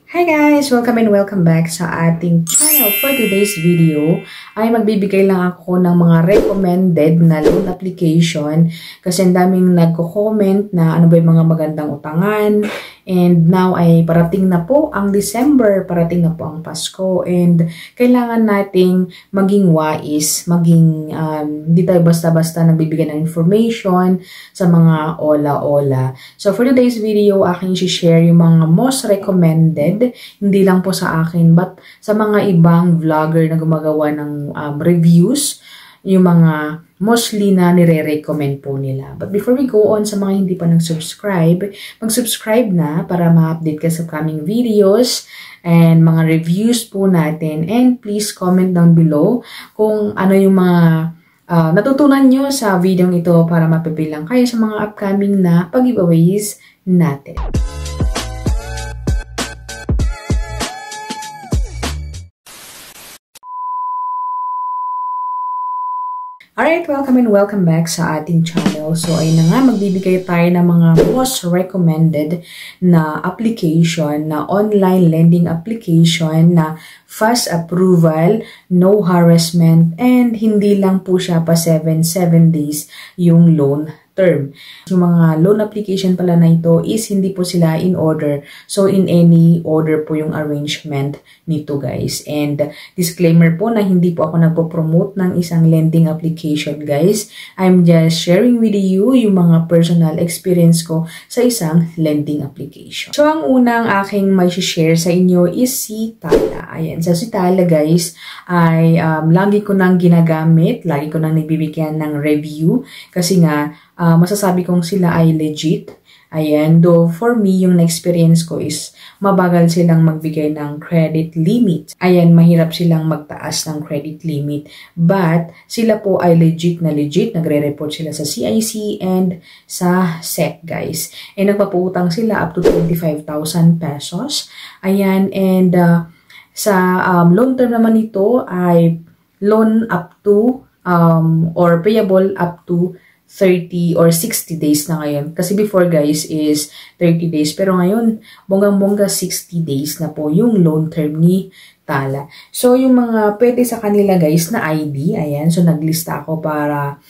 Hi guys! Welcome and welcome back sa ating channel. For today's video ay magbibigay lang ako ng mga recommended na loan application kasi ang daming nagko-comment na ano ba yung mga magandang utangan, and now ay parating na po ang December, parating na po ang Pasko, and kailangan nating maging wais, maging hindi tayo basta-basta nagbibigay ng information sa mga ola-ola. So for today's video, aking i-share yung mga most recommended, hindi lang po sa akin but sa mga ibang vlogger na gumagawa ng reviews, yung mga mostly na nire-recommend po nila. But before we go on, sa mga hindi pa nag-subscribe, mag-subscribe na para ma-update ka sa coming videos and mga reviews po natin. And please comment down below kung ano yung mga natutunan nyo sa video ito para mapipilang kayo sa mga upcoming na pag-giveaways natin. Alright, welcome and welcome back sa ating channel. So, ayun na nga, magbibigay tayo ng mga most recommended na application, na online lending application na fast approval, no harassment, and hindi lang po siya pa 7 days yung loan term. Yung mga loan application pala na ito is hindi po sila in order. So, in any order po yung arrangement nito guys. And disclaimer po na hindi po ako nagpo-promote ng isang lending application guys. I'm just sharing with you yung mga personal experience ko sa isang lending application. So, ang unang aking may share sa inyo is si Tala. Ayan, so si Tala guys ay lagi ko nang ginagamit, lagi ko nang nagbibigyan ng review kasi nga masasabi kong sila ay legit. Ayan, though for me, yung na-experience ko is mabagal silang magbigay ng credit limit. Ayan, mahirap silang magtaas ng credit limit. But, sila po ay legit na legit. Nagre-report sila sa CIC and sa SEC, guys. And nagpapautang sila up to 25,000 pesos. Ayan, and sa loan term naman ito ay loan up to or payable up to 30 or 60 days na ngayon. Kasi before guys is 30 days. Pero ngayon, bonggang-bongga 60 days na po yung loan term ni Tala. So, yung mga pwede sa kanila guys na ID, ayan. So, naglista ako para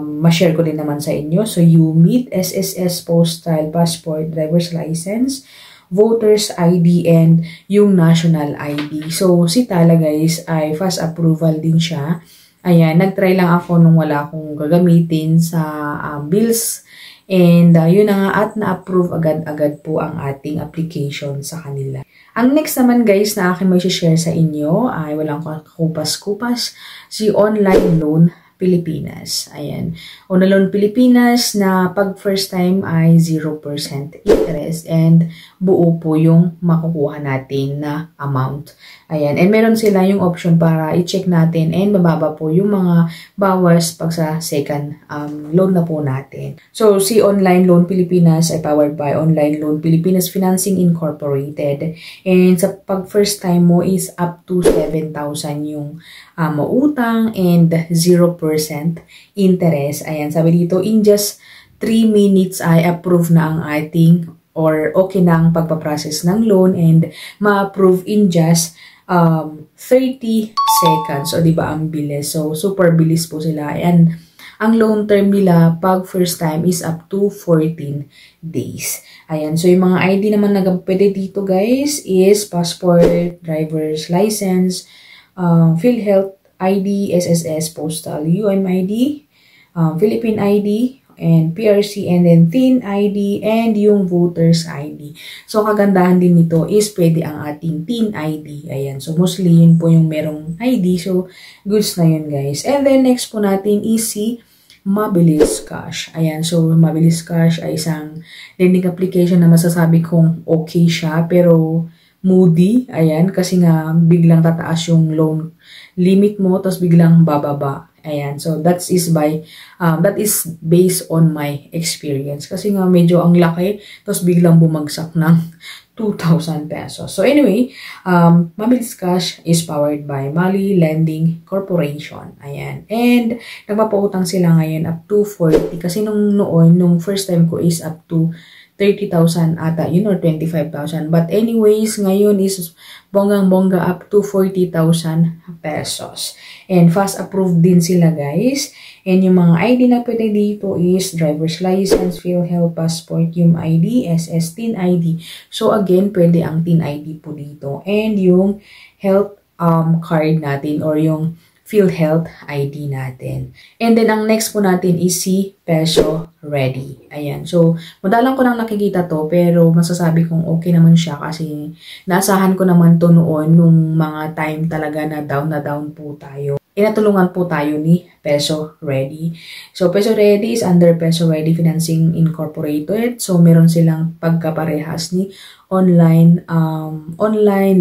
ma-share ko din naman sa inyo. So, UMID, SSS, Postal, Passport, Driver's License, Voters ID, and yung National ID. So, si Tala guys ay fast approval din siya. Ayan, nag-try lang ako nung wala akong gagamitin sa bills. And yun na nga at na-approve agad-agad po ang ating application sa kanila. Ang next naman guys na akin may share sa inyo ay walang kupas-kupas, si Online Loan Pilipinas. Ayan. Online Loan Pilipinas na pag first time ay 0% interest and buo po yung makukuha natin na amount. Ayan. And meron sila yung option para i-check natin and mababa po yung mga bawas pag sa second loan na po natin. So, si Online Loan Pilipinas ay powered by Online Loan Pilipinas Financing Incorporated. And sa pag first time mo is up to 7,000 yung mautang and 0% interest. Ayan, sabi dito, in just 3 minutes ay approve na ang ating or okay na ang pagpaprocess ng loan and ma-approve in just 30 seconds. O diba ang bilis? So, super bilis po sila. And ang loan term nila pag first time is up to 14 days. Ayan. So, yung mga ID naman na pwede dito guys is passport, driver's license, PhilHealth ID, SSS, Postal, UMID, Philippine ID, and PRC, and then TIN ID, and yung Voters ID. So, kagandahan din nito is pwede ang ating TIN ID. Ayan. So, mostly yun po yung merong ID. So, goods na yun guys. And then, next po natin is si Mabilis Cash. Ayan. So, Mabilis Cash ay isang lending application na masasabi kong okay siya, pero moody. Ayan. Kasi nga, biglang tataas yung loan limit mo, tapos biglang bababa. Ayan. So, that is based on my experience. Kasi nga, medyo ang laki, tapos biglang bumagsak ng 2,000 pesos. So, anyway, Mabilis Cash is powered by Mali Lending Corporation. Ayan. And, nagpapautang sila ngayon up to 40. Kasi nung first time ko is up to 30,000 ata yun or 25,000. But anyways, ngayon is bonggang-bongga up to 40,000 pesos. And fast approved din sila guys. And yung mga ID na pwede dito is driver's license, PhilHealth, passport, yung ID, SS, TIN ID. So again, pwede ang TIN ID po dito. And yung health card natin or yung PhilHealth ID natin. And then, ang next po natin is si Peso Ready. Ayan. So, madalang ko nang nakikita to, pero masasabi kong okay naman siya kasi naasahan ko naman to noon nung mga time talaga na down po tayo. Inatulungan po tayo ni Peso Ready. So, Peso Ready is under Peso Ready Financing Incorporated. So, meron silang pagkaparehas ni Online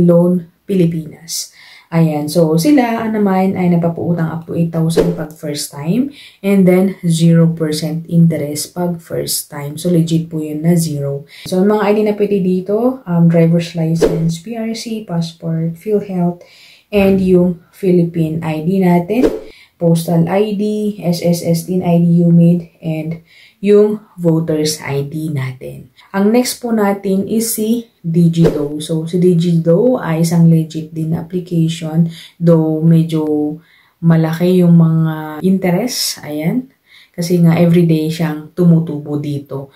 Loan Pilipinas. Ayan, so sila naman ay napapautang up to 8,000 pag first time and then 0% interest pag first time. So legit po yun na 0. So mga ID na pwede dito, driver's license, PRC, passport, PhilHealth, and yung Philippine ID natin, postal ID, SSS, TIN ID, UMID, and yung voter's ID natin. Ang next po natin is si Digido. So, si Digido ay isang legit din na application, though medyo malaki yung mga interest. Ayan. Kasi nga everyday siyang tumutubo dito.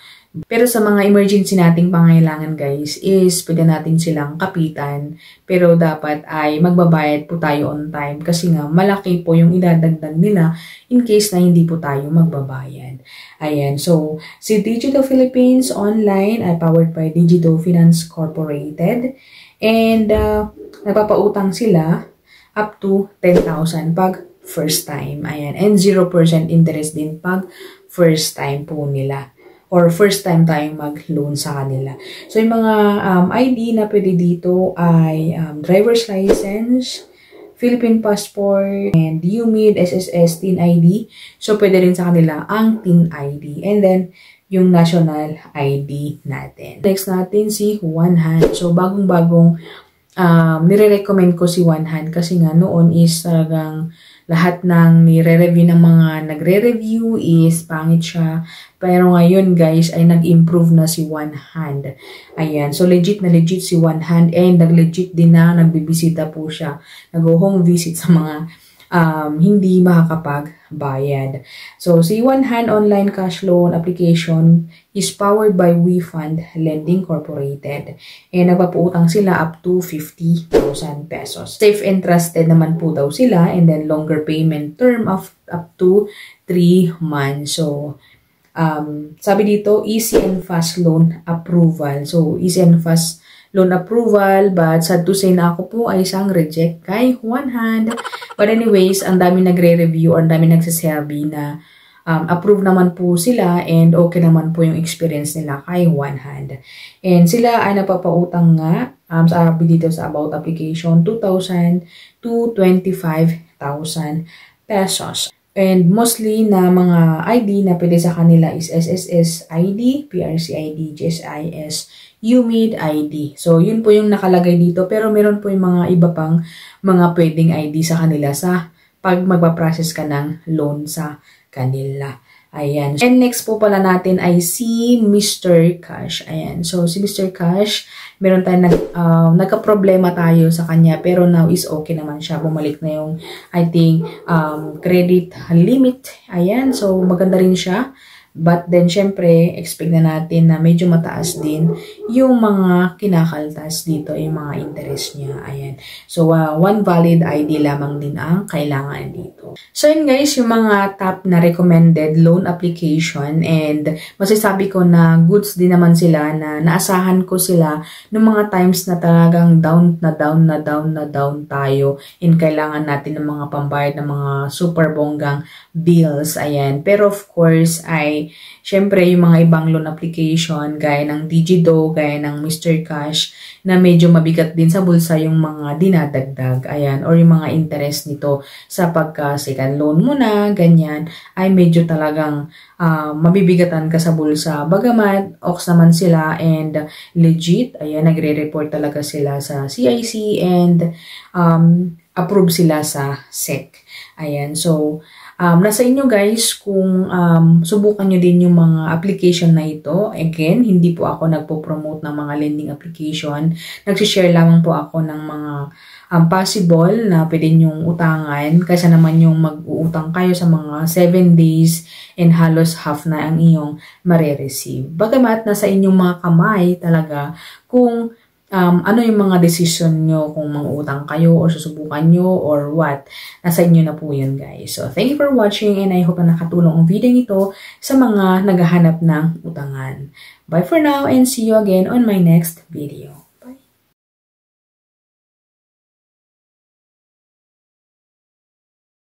Pero sa mga emergency nating pangailangan guys is pwede natin silang kapitan. Pero dapat ay magbabayad po tayo on time kasi nga malaki po yung idadagdag nila in case na hindi po tayo magbabayad. Ayan, so si Digito Philippines Online ay powered by Digito Finance Corporated and nagpapautang sila up to 10,000 pag first time. Ayan, and 0% interest din pag first time po nila. Or first time tayong mag-loan sa kanila. So, yung mga ID na pwede dito ay driver's license, Philippine passport, and UMID, SSS, TIN ID. So, pwede rin sa kanila ang TIN ID. And then, yung national ID natin. Next natin si One Hand. So, bagong-bagong nire-recommend ko si One Hand kasi nga noon is talagang lahat ng nire-review ng mga nagre-review is pangit siya. Pero ngayon guys ay nag-improve na si One Hand. Ayan. So legit na legit si One Hand and nag-legit din na nagbibisita po siya. Nag-home visit sa mga hindi makakapagbayad. So si One Hand Online Cash Loan Application is powered by WeFund Lending Corporated. And nagpapautang sila up to 50,000 pesos. Safe and trusted naman po daw sila and then longer payment term of up to 3 months. So sabi dito, easy and fast loan approval. So, easy and fast loan approval, but sad to say na ako po ay isang reject kay One Hand. But anyways, ang dami nagre-review or ang dami nagsasabi na approve naman po sila and okay naman po yung experience nila kay One Hand. And sila ay napapautang nga, sabi dito sa about application, 2,000 to 25,000 pesos. And mostly na mga ID na pwede sa kanila is SSS ID, PRC ID, GSIS, UMID ID. So, yun po yung nakalagay dito. Pero meron po yung mga iba pang mga pwedeng ID sa kanila sa pag magpa-process ka ng loan sa kanila. Ayan. And next po pala natin ay si Mr. Cash. Ayan. So, si Mr. Cash, meron tayong nagka-problema tayo sa kanya. Pero now is okay naman siya. Bumalik na yung, I think, credit limit. Ayan. So, maganda rin siya. But then, syempre, expect na natin na medyo mataas din yung mga kinakaltas dito, yung mga interest niya. Ayan. So, one valid ID lamang din ang kailangan dito. So, yun guys, yung mga top na recommended loan application and masasabi ko na goods din naman sila na naasahan ko sila noong mga times na talagang down tayo and kailangan natin ng mga pambayad ng mga super bonggang bills. Ayan. Pero of course, syempre, yung mga ibang loan application, gaya ng Digido, gaya ng Mr. Cash, na medyo mabigat din sa bulsa yung mga dinadagdag, ayan, or yung mga interest nito sa pagka-second loan mo na, ganyan, ay medyo talagang mabibigatan ka sa bulsa. Bagamat, ox naman sila and legit, ayan, nagre-report talaga sila sa CIC and approve sila sa SEC. Ayan, so, Nasa inyo guys kung subukan nyo din yung mga application na ito. Again, hindi po ako nagpo-promote ng mga lending application. Nagsishare lamang po ako ng mga possible na pwede nyong utangan kaysa naman yung mag-uutang kayo sa mga 7 days and halos half na ang iyong marireceive. Bagamat nasa inyong mga kamay talaga kung ano yung mga decision nyo kung mang-utang kayo or susubukan nyo or what. Nasa inyo na po yun guys. So, thank you for watching and I hope na nakatulong ang video nito sa mga naghahanap ng utangan. Bye for now and see you again on my next video.